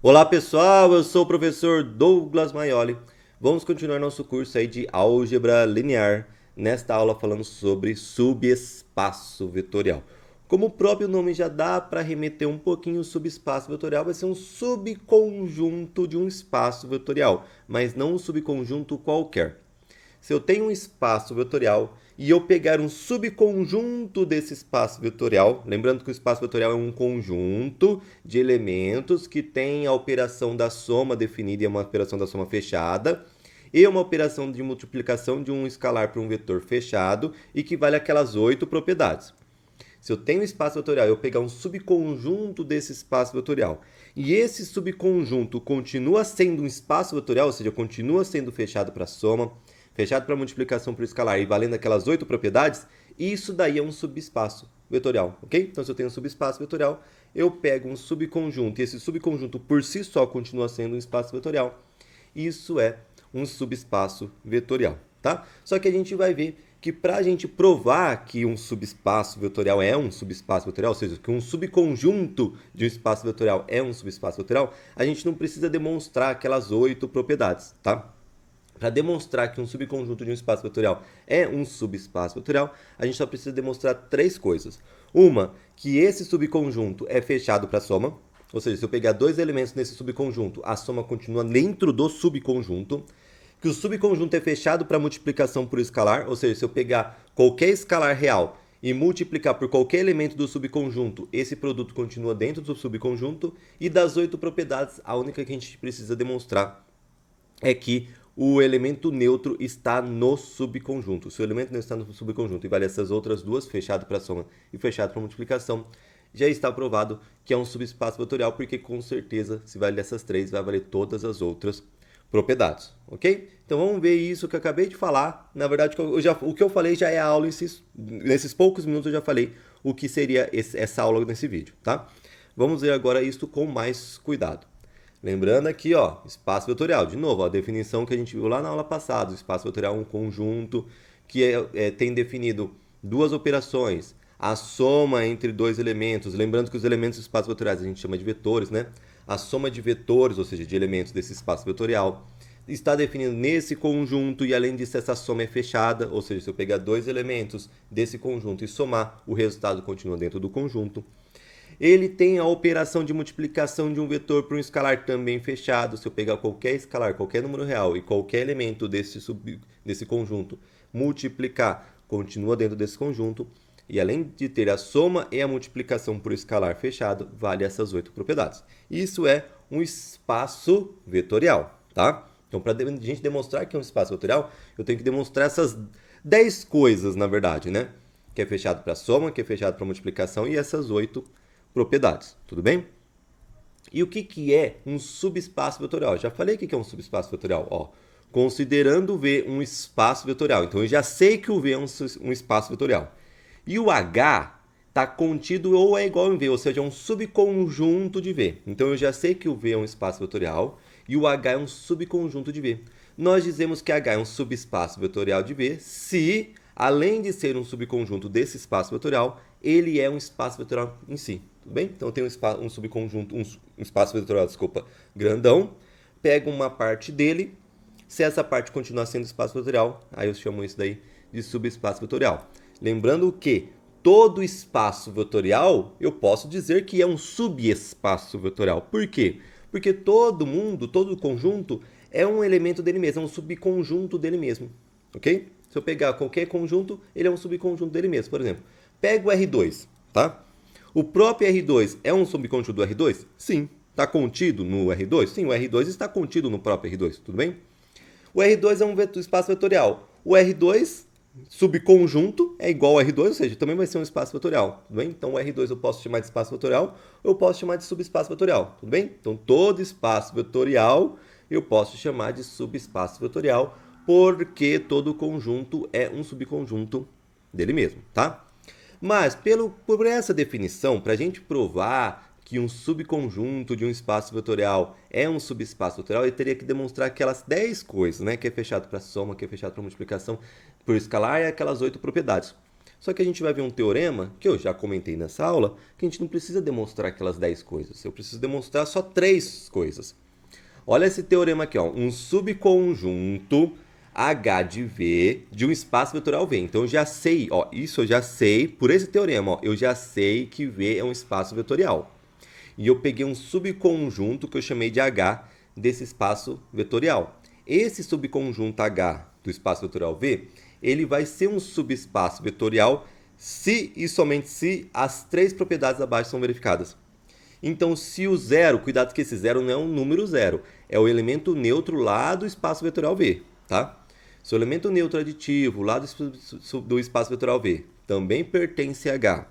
Olá pessoal, eu sou o professor Douglas Maioli. Vamos continuar nosso curso aí de álgebra linear, nesta aula falando sobre subespaço vetorial. Como o próprio nome já dá para remeter um pouquinho, o subespaço vetorial vai ser um subconjunto de um espaço vetorial, mas não um subconjunto qualquer. Se eu tenho um espaço vetorial e eu pegar um subconjunto desse espaço vetorial, lembrando que o espaço vetorial é um conjunto de elementos que tem a operação da soma definida e é uma operação da soma fechada, e uma operação de multiplicação de um escalar para um vetor fechado e que vale aquelas 8 propriedades. Se eu tenho um espaço vetorial e eu pegar um subconjunto desse espaço vetorial e esse subconjunto continua sendo um espaço vetorial, ou seja, continua sendo fechado para soma, fechado para multiplicação por escalar e valendo aquelas 8 propriedades, isso daí é um subespaço vetorial, ok? Então, se eu tenho um subespaço vetorial, eu pego um subconjunto e esse subconjunto por si só continua sendo um espaço vetorial. Isso é um subespaço vetorial, tá? Só que a gente vai ver que para a gente provar que um subespaço vetorial é um subespaço vetorial, ou seja, que um subconjunto de um espaço vetorial é um subespaço vetorial, a gente não precisa demonstrar aquelas 8 propriedades, tá? Para demonstrar que um subconjunto de um espaço vetorial é um subespaço vetorial, a gente só precisa demonstrar 3 coisas. Uma, que esse subconjunto é fechado para soma, ou seja, se eu pegar 2 elementos nesse subconjunto, a soma continua dentro do subconjunto. Que o subconjunto é fechado para multiplicação por escalar, ou seja, se eu pegar qualquer escalar real e multiplicar por qualquer elemento do subconjunto, esse produto continua dentro do subconjunto. E das 8 propriedades, a única que a gente precisa demonstrar é que o elemento neutro está no subconjunto. Se o elemento neutro está no subconjunto e vale essas outras duas, fechado para soma e fechado para multiplicação, já está provado que é um subespaço vetorial, porque com certeza, se vale essas três, vai valer todas as outras propriedades, ok? Então vamos ver isso que eu acabei de falar. Na verdade, o que eu falei já é a aula, nesses poucos minutos eu já falei o que seria essa aula nesse vídeo, tá? Vamos ver agora isso com mais cuidado. Lembrando aqui, ó, espaço vetorial. De novo, ó, a definição que a gente viu lá na aula passada. O espaço vetorial é um conjunto que tem definido duas operações. A soma entre dois elementos. Lembrando que os elementos do espaço vetoriais a gente chama de vetores, né? A soma de vetores, ou seja, de elementos desse espaço vetorial, está definido nesse conjunto e, além disso, essa soma é fechada. Ou seja, se eu pegar dois elementos desse conjunto e somar, o resultado continua dentro do conjunto. Ele tem a operação de multiplicação de um vetor para um escalar também fechado. Se eu pegar qualquer escalar, qualquer número real e qualquer elemento desse conjunto, multiplicar, continua dentro desse conjunto. E além de ter a soma e a multiplicação por escalar fechado, vale essas 8 propriedades. Isso é um espaço vetorial, tá? Então, para a gente demonstrar que é um espaço vetorial, eu tenho que demonstrar essas 10 coisas, na verdade, né? Que é fechado para soma, que é fechado para multiplicação e essas 8 propriedades, tudo bem? E o que é um subespaço vetorial? Já falei o que é um subespaço vetorial. Ó, considerando o V um espaço vetorial. Então eu já sei que o V é um espaço vetorial. E o H está contido ou é igual em V, ou seja, é um subconjunto de V. Então eu já sei que o V é um espaço vetorial e o H é um subconjunto de V. Nós dizemos que H é um subespaço vetorial de V se, além de ser um subconjunto desse espaço vetorial, ele é um espaço vetorial em si. Tudo bem? Então tem um subconjunto, um espaço vetorial, desculpa, grandão, pego uma parte dele, se essa parte continuar sendo espaço vetorial, aí eu chamo isso daí de subespaço vetorial. Lembrando que todo espaço vetorial, eu posso dizer que é um subespaço vetorial. Por quê? Porque todo mundo, todo conjunto é um elemento dele mesmo, é um subconjunto dele mesmo, ok? Se eu pegar qualquer conjunto, ele é um subconjunto dele mesmo. Por exemplo, pego o R2, tá? O próprio R2 é um subconjunto do R2? Sim. Está contido no R2? Sim, o R2 está contido no próprio R2, tudo bem? O R2 é um espaço vetorial. O R2 subconjunto é igual ao R2, ou seja, também vai ser um espaço vetorial, tudo bem? Então o R2 eu posso chamar de espaço vetorial, ou eu posso chamar de subespaço vetorial, tudo bem? Então todo espaço vetorial eu posso chamar de subespaço vetorial, porque todo conjunto é um subconjunto dele mesmo, tá? Mas, por essa definição, para a gente provar que um subconjunto de um espaço vetorial é um subespaço vetorial, eu teria que demonstrar aquelas 10 coisas, né? Que é fechado para soma, que é fechado para multiplicação por escalar e aquelas 8 propriedades. Só que a gente vai ver um teorema, que eu já comentei nessa aula, que a gente não precisa demonstrar aquelas 10 coisas. Eu preciso demonstrar só 3 coisas. Olha esse teorema aqui, ó. Um subconjunto H de V de um espaço vetorial V. Então eu já sei, ó, isso eu já sei, por esse teorema, ó, eu já sei que V é um espaço vetorial. E eu peguei um subconjunto que eu chamei de H desse espaço vetorial. Esse subconjunto H do espaço vetorial V, ele vai ser um subespaço vetorial se e somente se as 3 propriedades abaixo são verificadas. Então, se o zero, cuidado que esse zero não é um número zero, é o elemento neutro lá do espaço vetorial V, tá? Se o elemento neutro aditivo lá do espaço vetorial V também pertence a H,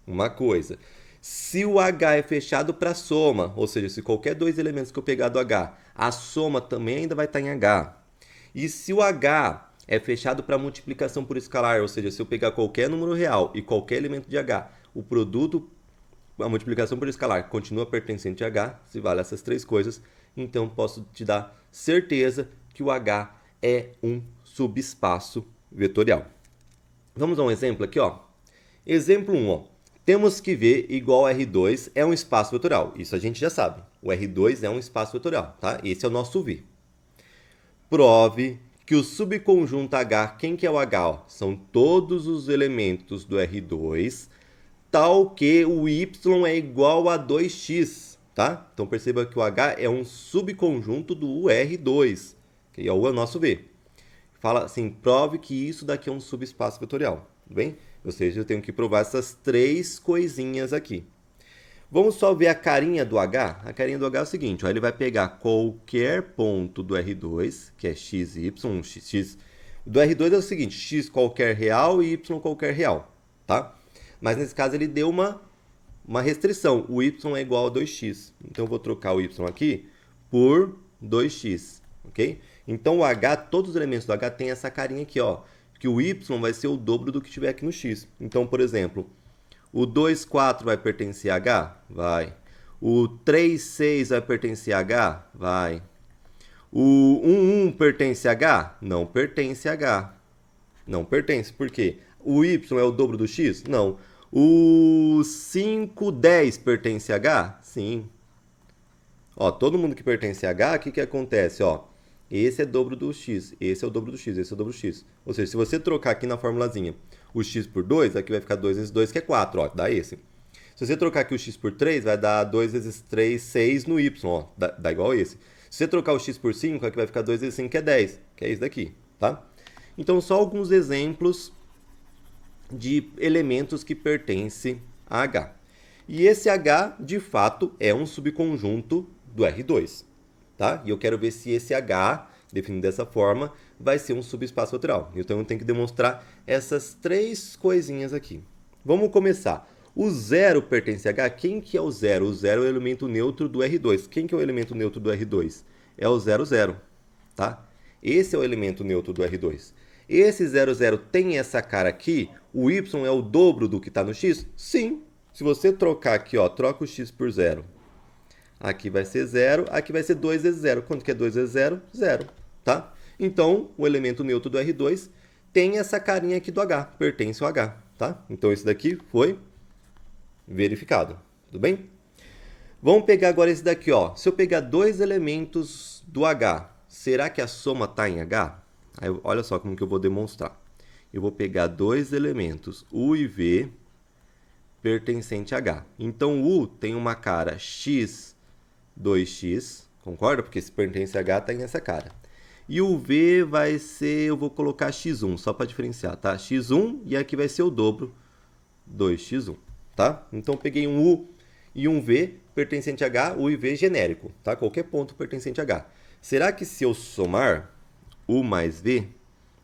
uma coisa. Se o H é fechado para soma, ou seja, se qualquer 2 elementos que eu pegar do H, a soma também ainda vai estar em H. E se o H é fechado para multiplicação por escalar, ou seja, se eu pegar qualquer número real e qualquer elemento de H, o produto, a multiplicação por escalar continua pertencente a H, se vale essas 3 coisas, então posso te dar certeza que o H é um subespaço vetorial. Vamos a um exemplo aqui, ó. Exemplo 1, ó. Temos que V igual a R2 é um espaço vetorial. Isso a gente já sabe. O R2 é um espaço vetorial, tá? Esse é o nosso V. Prove que o subconjunto H, quem que é o H? Ó? São todos os elementos do R2, tal que o Y é igual a 2x, tá? Então perceba que o H é um subconjunto do R2, que é o nosso V. Fala assim, prove que isso daqui é um subespaço vetorial, tudo bem? Ou seja, eu tenho que provar essas 3 coisinhas aqui. Vamos só ver a carinha do H? A carinha do H é o seguinte, ó, ele vai pegar qualquer ponto do R2, que é x, y, x. Do R2 é o seguinte, x qualquer real e y qualquer real, tá? Mas nesse caso ele deu uma restrição, o y é igual a 2x. Então eu vou trocar o y aqui por 2x, ok? Então o H, todos os elementos do H tem essa carinha aqui, ó, que o y vai ser o dobro do que tiver aqui no x. Então, por exemplo, o 2, 4 vai pertencer a H? Vai. O 3, 6 vai pertencer a H? Vai. O 1, 1 pertence a H? Não pertence a H. Não pertence. Por quê? O y é o dobro do x? Não. O 5, 10 pertence a H? Sim. Ó, todo mundo que pertence a H, o que acontece? Ó, esse é dobro do x, esse é o dobro do x, esse é o dobro do x. Ou seja, se você trocar aqui na formulazinha o x por 2, aqui vai ficar 2 vezes 2, que é 4, ó, dá esse. Se você trocar aqui o x por 3, vai dar 2 vezes 3, 6 no y, ó, dá igual a esse. Se você trocar o x por 5, aqui vai ficar 2 vezes 5, que é 10, que é isso daqui, tá? Então, só alguns exemplos de elementos que pertencem a H. E esse H, de fato, é um subconjunto do R2, tá? E eu quero ver se esse H, definido dessa forma, vai ser um subespaço vetorial. Então eu tenho que demonstrar essas 3 coisinhas aqui. Vamos começar. O zero pertence a H. Quem que é o zero? O zero é o elemento neutro do R2. Quem que é o elemento neutro do R2? É o 0, 0, tá? Esse é o elemento neutro do R2. Esse 0, 0 tem essa cara aqui? O y é o dobro do que está no x? Sim. Se você trocar aqui, ó, troca o x por 0. Aqui vai ser 0, aqui vai ser 2 vezes 0. Quanto que é 2 vezes 0? 0, tá? Então, o elemento neutro do R2 tem essa carinha aqui do H, pertence ao H, tá? Então, esse daqui foi verificado, tudo bem? Vamos pegar agora esse daqui, ó. Se eu pegar 2 elementos do H, será que a soma está em H? Aí, olha só como que eu vou demonstrar. Eu vou pegar 2 elementos, U e V, pertencente a H. Então, U tem uma cara x, 2x, concorda? Porque se pertence a H, está nessa cara. E o V vai ser, eu vou colocar x1, só para diferenciar, tá? x1 e aqui vai ser o dobro, 2x1, tá? Então, eu peguei um U e um V pertencente a H, U e V genérico, tá? Qualquer ponto pertencente a H. Será que se eu somar U mais V,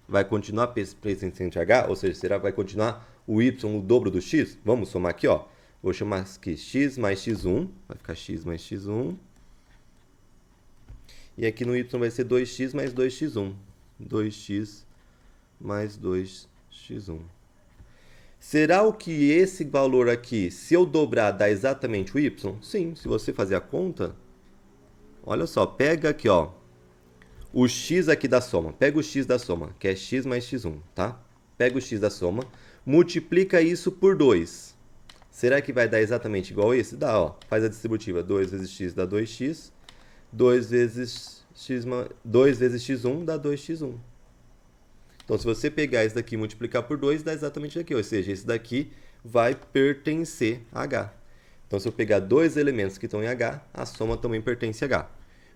vai continuar pertencente a H? Ou seja, será que vai continuar o Y o dobro do X? Vamos somar aqui, ó. Vou chamar aqui x mais x1, vai ficar x mais x1. E aqui no y vai ser 2x mais 2x1. 2x mais 2x1. Será o que esse valor aqui, se eu dobrar, dá exatamente o y? Sim, se você fazer a conta, olha só, pega aqui, ó, o x aqui da soma. Pega o x da soma, que é x mais x1, tá? Pega o x da soma, multiplica isso por 2. Será que vai dar exatamente igual a esse? Dá, ó. Faz a distributiva. 2 vezes x dá 2x. 2 vezes x1 dá 2x1. Então, se você pegar esse daqui e multiplicar por 2, dá exatamente isso aqui. Ou seja, esse daqui vai pertencer a H. Então, se eu pegar dois elementos que estão em H, a soma também pertence a H.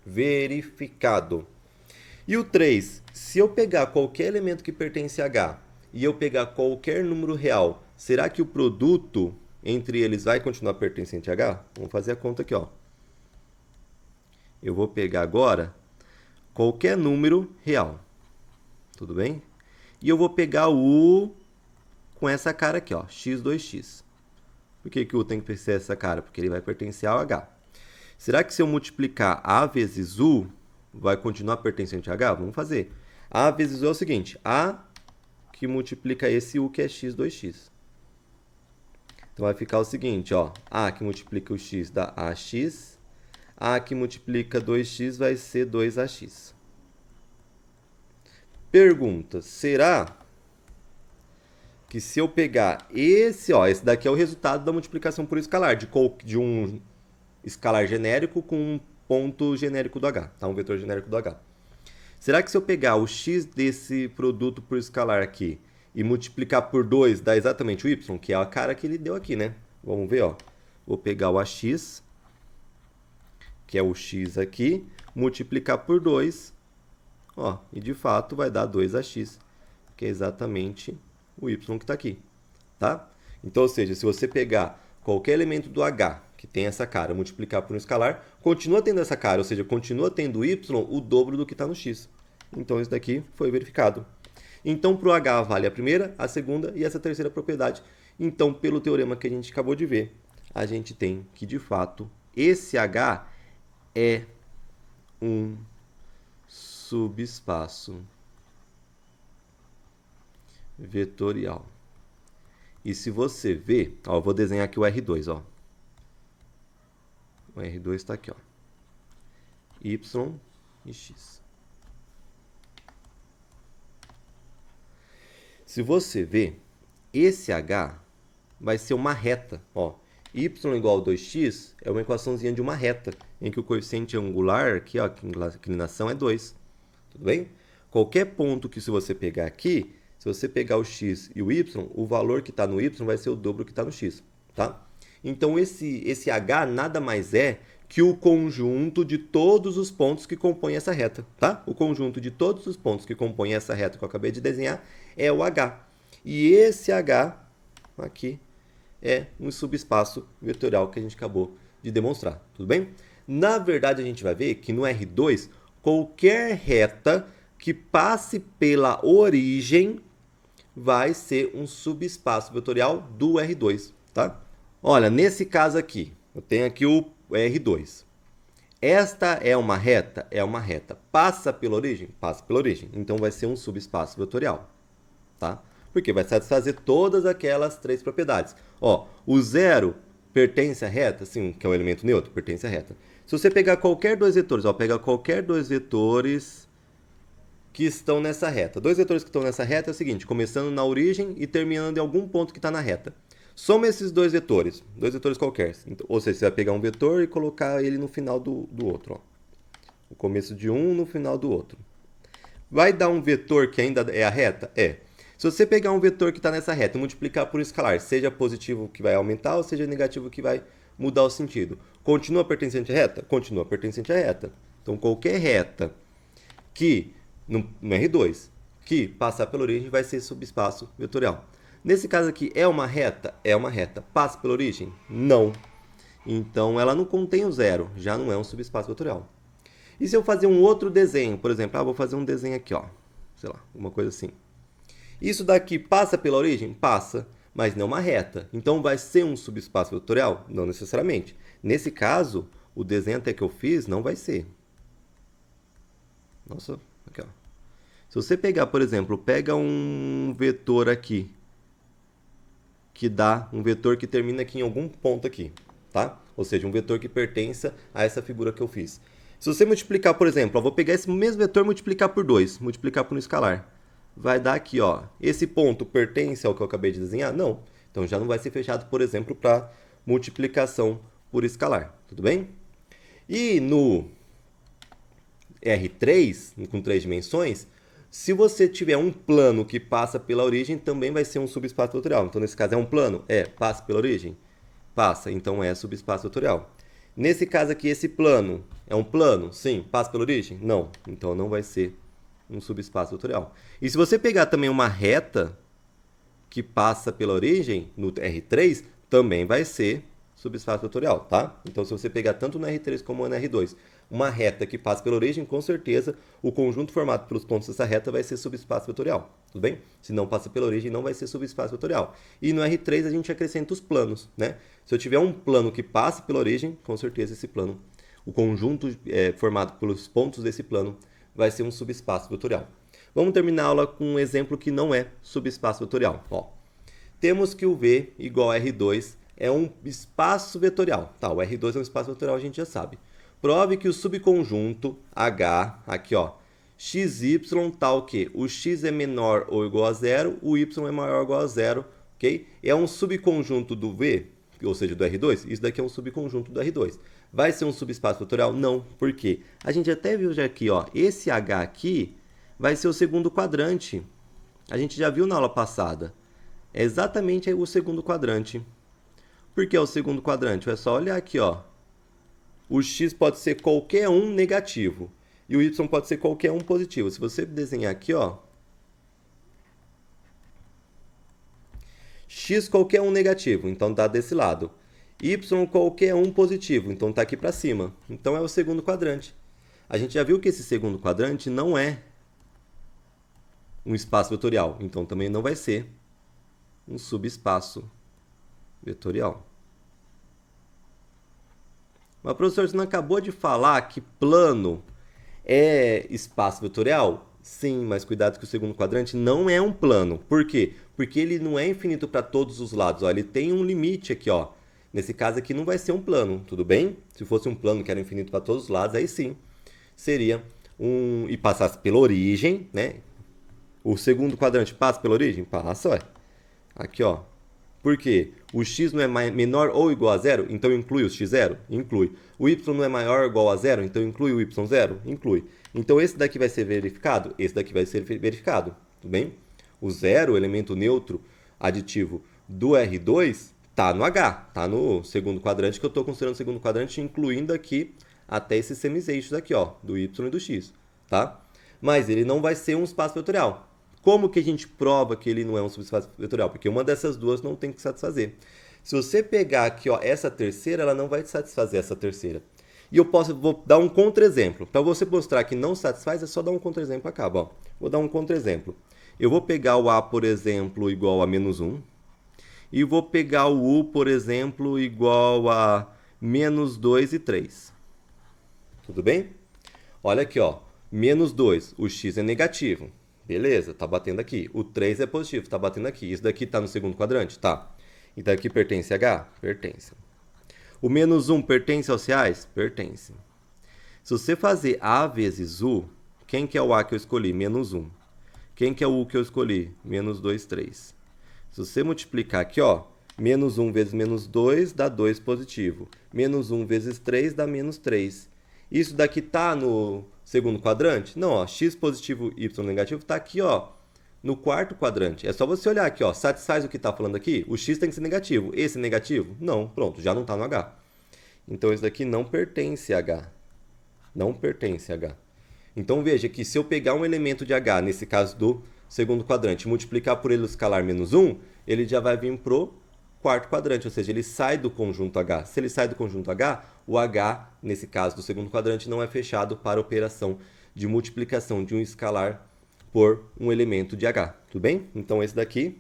Verificado. E o 3, se eu pegar qualquer elemento que pertence a H e eu pegar qualquer número real, será que o produto entre eles vai continuar pertencente a H? Vamos fazer a conta aqui, ó. Eu vou pegar agora qualquer número real. Tudo bem? E eu vou pegar o U com essa cara aqui, ó, x2x. Por que o U tem que ser essa cara? Porque ele vai pertencer ao H. Será que se eu multiplicar A vezes U, vai continuar pertencente a H? Vamos fazer. A vezes U é o seguinte, A que multiplica esse U que é x2x. Então vai ficar o seguinte, ó, A que multiplica o x dá AX, A que multiplica 2x vai ser 2AX. Pergunta, será que se eu pegar esse, ó, esse daqui é o resultado da multiplicação por escalar, de um escalar genérico com um ponto genérico do H, tá? Um vetor genérico do H. Será que se eu pegar o x desse produto por escalar aqui e multiplicar por 2 dá exatamente o y, que é a cara que ele deu aqui, né? Vamos ver, ó. Vou pegar o AX, que é o x aqui, multiplicar por 2, ó, e de fato vai dar 2AX, que é exatamente o y que está aqui, tá? Então, ou seja, se você pegar qualquer elemento do H que tem essa cara, multiplicar por um escalar, continua tendo essa cara, ou seja, continua tendo y o dobro do que está no x. Então, isso daqui foi verificado. Então, para o H vale a primeira, a segunda e essa terceira propriedade. Então, pelo teorema que a gente acabou de ver, a gente tem que, de fato, esse H é um subespaço vetorial. E se você ver, ó, eu vou desenhar aqui o R2, ó. O R2 está aqui, ó. Y e X. Se você ver, esse H vai ser uma reta, ó. Y igual a 2x é uma equaçãozinha de uma reta, em que o coeficiente angular, aqui, ó, a inclinação é 2. Tudo bem? Qualquer ponto que se você pegar aqui, se você pegar o x e o y, o valor que está no y vai ser o dobro que está no x, tá? Então, esse h nada mais é que o conjunto de todos os pontos que compõem essa reta, tá? O conjunto de todos os pontos que compõem essa reta que eu acabei de desenhar é o h. E esse h aqui é um subespaço vetorial que a gente acabou de demonstrar, tudo bem? Na verdade, a gente vai ver que no R2, qualquer reta que passe pela origem vai ser um subespaço vetorial do R2, tá? Olha, nesse caso aqui, eu tenho aqui o R2. Esta é uma reta? É uma reta. Passa pela origem? Passa pela origem. Então, vai ser um subespaço vetorial, tá? Porque vai satisfazer todas aquelas três propriedades. Ó, o zero pertence à reta? Sim, que é o elemento neutro, pertence à reta. Se você pegar qualquer dois vetores, ó, pega qualquer dois vetores que estão nessa reta. Dois vetores que estão nessa reta é o seguinte, começando na origem e terminando em algum ponto que está na reta. Soma esses dois vetores qualquer. Então, ou seja, você vai pegar um vetor e colocar ele no final do outro. Ó. O começo de um no final do outro. Vai dar um vetor que ainda é a reta? É. Se você pegar um vetor que está nessa reta e multiplicar por um escalar, seja positivo que vai aumentar ou seja negativo que vai mudar o sentido. Continua pertencente à reta? Continua pertencente à reta. Então, qualquer reta que, no R2, que passar pela origem vai ser subespaço vetorial. Nesse caso aqui, é uma reta? É uma reta. Passa pela origem? Não. Então, ela não contém o zero, já não é um subespaço vetorial. E se eu fazer um outro desenho, por exemplo, vou fazer um desenho aqui, ó, sei lá, uma coisa assim. Isso daqui passa pela origem? Passa, mas não é uma reta. Então, vai ser um subespaço vetorial? Não necessariamente. Nesse caso, o desenho até que eu fiz não vai ser. Nossa, aqui, ó. Se você pegar, por exemplo, pega um vetor aqui, que dá um vetor que termina aqui em algum ponto aqui, tá? Ou seja, um vetor que pertença a essa figura que eu fiz. Se você multiplicar, por exemplo, eu vou pegar esse mesmo vetor e multiplicar por 2, multiplicar por um escalar. vai dar aqui, ó. Esse ponto pertence ao que eu acabei de desenhar? Não. Então já não vai ser fechado, por exemplo, para multiplicação por escalar. Tudo bem? E no R3, com 3 dimensões, se você tiver um plano que passa pela origem, também vai ser um subespaço vetorial. Então, nesse caso, é um plano? É. Passa pela origem? Passa. Então, é subespaço vetorial. Nesse caso aqui, esse plano é um plano? Sim. Passa pela origem? Não. Então, não vai ser um subespaço vetorial. E se você pegar também uma reta que passa pela origem, no R3, também vai ser subespaço vetorial, tá? Então, se você pegar tanto no R3 como no R2, uma reta que passa pela origem, com certeza o conjunto formado pelos pontos dessa reta vai ser subespaço vetorial, tudo bem? Se não passa pela origem, não vai ser subespaço vetorial. E no R3 a gente acrescenta os planos, né? Se eu tiver um plano que passe pela origem, com certeza esse plano, o conjunto formado pelos pontos desse plano, vai ser um subespaço vetorial. Vamos terminar a aula com um exemplo que não é subespaço vetorial. Ó, temos que o V igual a R2 é um espaço vetorial. Tá, o R2 é um espaço vetorial, a gente já sabe. Prove que o subconjunto H, aqui ó, xy tá o quê? O x é menor ou igual a zero, o y é maior ou igual a zero, ok? É um subconjunto do V, ou seja, do R2, isso daqui é um subconjunto do R2. Vai ser um subespaço vetorial? Não. Por quê? A gente até viu já aqui, ó, esse H aqui vai ser o segundo quadrante. A gente já viu na aula passada. É exatamente o segundo quadrante. Por que é o segundo quadrante? É só olhar aqui, ó. O x pode ser qualquer um negativo e o y pode ser qualquer um positivo. Se você desenhar aqui, ó, x qualquer um negativo, então tá desse lado. Y qualquer um positivo, então tá aqui para cima. Então é o segundo quadrante. A gente já viu que esse segundo quadrante não é um espaço vetorial, então também não vai ser um subespaço vetorial. Mas, professor, você não acabou de falar que plano é espaço vetorial? Sim, mas cuidado que o segundo quadrante não é um plano. Por quê? Porque ele não é infinito para todos os lados. Ó. Ele tem um limite aqui, ó. Nesse caso aqui não vai ser um plano, tudo bem? Se fosse um plano que era infinito para todos os lados, aí sim seria um... E passasse pela origem, né? O segundo quadrante passa pela origem? Passa, ué. Aqui, ó. Por quê? O x não é menor ou igual a zero, então inclui o x0? Inclui. O y não é maior ou igual a zero, então inclui o y0? Inclui. Então esse daqui vai ser verificado? Esse daqui vai ser verificado, tudo bem? O zero, o elemento neutro aditivo do R2, tá no H, tá no segundo quadrante, que eu estou considerando o segundo quadrante, incluindo aqui até esses semiseixos aqui, ó, do y e do x, tá? Mas ele não vai ser um espaço vetorial. Como que a gente prova que ele não é um subespaço vetorial? Porque uma dessas duas não tem que satisfazer. Se você pegar aqui, ó, essa terceira, ela não vai satisfazer essa terceira. E vou dar um contra-exemplo. Para você mostrar que não satisfaz, é só dar um contra-exemplo e acaba. Ó. Vou dar um contra-exemplo. Eu vou pegar o A, por exemplo, igual a menos 1. E vou pegar o U, por exemplo, igual a menos 2 e 3. Tudo bem? Olha aqui, ó. Menos 2, o x é negativo. Beleza, tá batendo aqui. O 3 é positivo, tá batendo aqui. Isso daqui tá no segundo quadrante? Tá. Então aqui pertence a H? Pertence. O menos 1 pertence aos reais? Pertence. Se você fazer A vezes U, quem que é o A que eu escolhi? Menos 1. Quem que é o U que eu escolhi? Menos 2, 3. Se você multiplicar aqui, ó, menos 1 vezes menos 2 dá 2 positivo. Menos 1 vezes 3 dá menos 3. Isso daqui tá no segundo quadrante? Não, ó, x positivo, y negativo tá aqui, ó, no quarto quadrante. É só você olhar aqui, ó, satisfaz o que tá falando aqui? O x tem que ser negativo. Esse é negativo? Não, pronto, já não tá no H. Então, isso daqui não pertence a H. Não pertence a H. Então, veja que se eu pegar um elemento de H, nesse caso do segundo quadrante, e multiplicar por ele o escalar menos 1, ele já vai vir pro quarto quadrante, ou seja, ele sai do conjunto H. Se ele sai do conjunto H, o H, nesse caso do segundo quadrante, não é fechado para a operação de multiplicação de um escalar por um elemento de H. Tudo bem? Então, esse daqui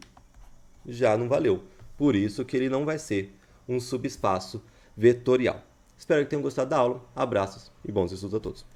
já não valeu. Por isso que ele não vai ser um subespaço vetorial. Espero que tenham gostado da aula. Abraços e bons estudos a todos.